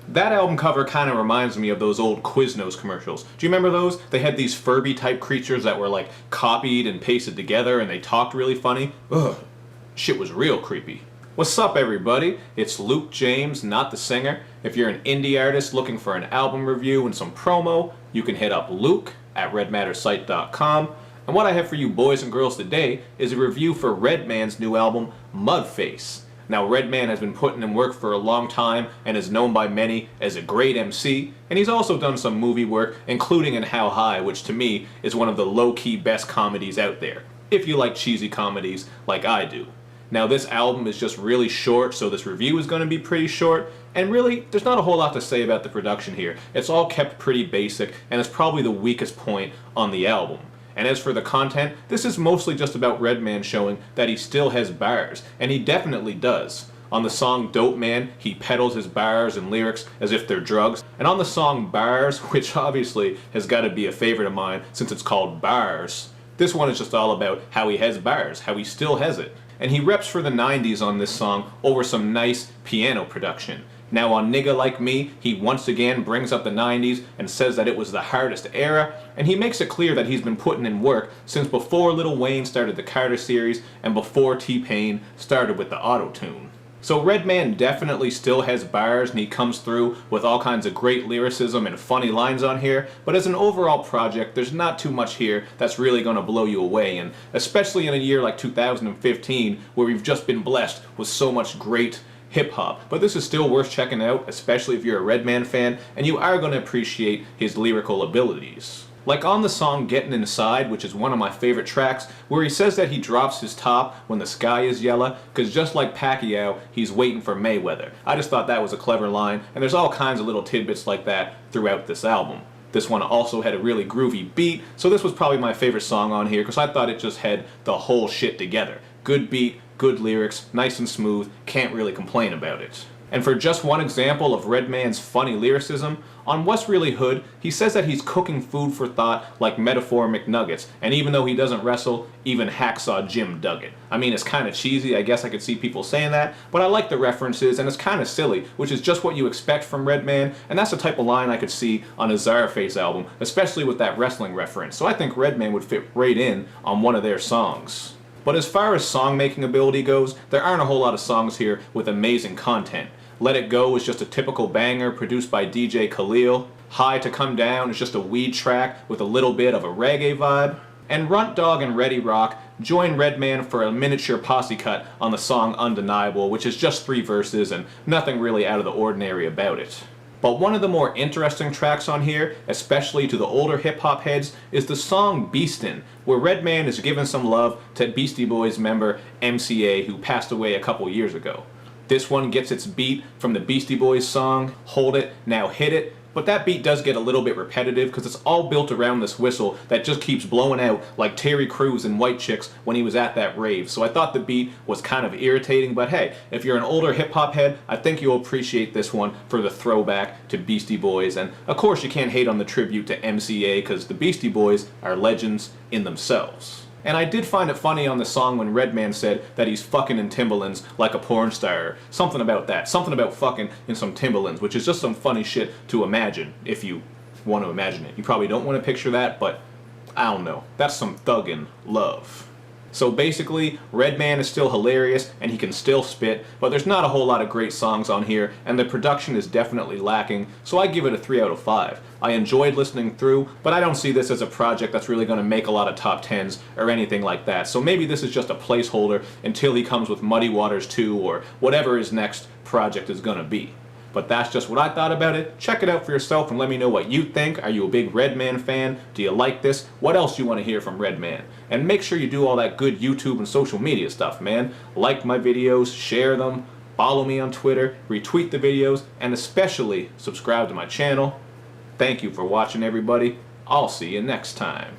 That album cover kind of reminds me of those old Quiznos commercials. Do you remember those? They had these Furby type creatures that were like copied and pasted together and they talked really funny. Ugh, shit was real creepy. What's up everybody? It's Luke James, not the singer. If you're an indie artist looking for an album review and some promo, you can hit up Luke at redmattersite.com. And what I have for you boys and girls today is a review for Redman's new album, Mudface. Now, Redman has been putting in work for a long time and is known by many as a great MC, and he's also done some movie work, including in How High, which to me is one of the low-key best comedies out there, if you like cheesy comedies like I do. Now, this album is just really short, so this review is going to be pretty short, and really, there's not a whole lot to say about the production here. It's all kept pretty basic, and it's probably the weakest point on the album. And as for the content, this is mostly just about Redman showing that he still has bars, and he definitely does. On the song Dope Man, he peddles his bars and lyrics as if they're drugs. And on the song Bars, which obviously has got to be a favorite of mine since it's called Bars, this one is just all about how he has bars, how he still has it. And he reps for the 90s on this song over some nice piano production. Now on Nigga Like Me, he once again brings up the 90s and says that it was the hardest era, and he makes it clear that he's been putting in work since before Lil Wayne started the Carter series and before T-Pain started with the auto-tune. So Redman definitely still has bars and he comes through with all kinds of great lyricism and funny lines on here, but as an overall project there's not too much here that's really going to blow you away, and especially in a year like 2015 where we've just been blessed with so much great hip-hop. But this is still worth checking out, especially if you're a Redman fan and you are going to appreciate his lyrical abilities. Like on the song Gettin' Inside, which is one of my favorite tracks, where he says that he drops his top when the sky is yellow, because just like Pacquiao, he's waiting for Mayweather. I just thought that was a clever line, and there's all kinds of little tidbits like that throughout this album. This one also had a really groovy beat, so this was probably my favorite song on here, because I thought it just had the whole shit together. Good beat, good lyrics, nice and smooth, can't really complain about it. And for just one example of Redman's funny lyricism, on What's Really Hood, he says that he's cooking food for thought like Metaphor McNuggets, and even though he doesn't wrestle, even Hacksaw Jim dug it. I mean, it's kind of cheesy, I guess I could see people saying that, but I like the references, and it's kind of silly, which is just what you expect from Redman, and that's the type of line I could see on a Czarface album, especially with that wrestling reference, so I think Redman would fit right in on one of their songs. But as far as song-making ability goes, there aren't a whole lot of songs here with amazing content. Let It Go is just a typical banger produced by DJ Khalil. High to Come Down is just a weed track with a little bit of a reggae vibe. And Runt Dog and Ready Rock join Redman for a miniature posse cut on the song Undeniable, which is just 3 verses and nothing really out of the ordinary about it. But one of the more interesting tracks on here, especially to the older hip-hop heads, is the song Beastin, where Redman is giving some love to Beastie Boys member MCA, who passed away a couple years ago. This one gets its beat from the Beastie Boys song Hold It, Now Hit It, but that beat does get a little bit repetitive because it's all built around this whistle that just keeps blowing out like Terry Crews in White Chicks when he was at that rave. So I thought the beat was kind of irritating, but hey, if you're an older hip-hop head, I think you'll appreciate this one for the throwback to Beastie Boys. And of course you can't hate on the tribute to MCA because the Beastie Boys are legends in themselves. And I did find it funny on the song when Redman said that he's fucking in Timberlands like a porn star. Something about that. Something about fucking in some Timberlands, which is just some funny shit to imagine, if you want to imagine it. You probably don't want to picture that, but I don't know. That's some thuggin' love. So basically, Redman is still hilarious and he can still spit, but there's not a whole lot of great songs on here, and the production is definitely lacking, so I give it a 3 out of 5. I enjoyed listening through, but I don't see this as a project that's really going to make a lot of top 10s or anything like that, so maybe this is just a placeholder until he comes with Muddy Waters 2 or whatever his next project is going to be. But that's just what I thought about it. Check it out for yourself and let me know what you think. Are you a big Redman fan? Do you like this? What else do you want to hear from Redman? And make sure you do all that good YouTube and social media stuff, man. Like my videos, share them, follow me on Twitter, retweet the videos, and especially subscribe to my channel. Thank you for watching, everybody. I'll see you next time.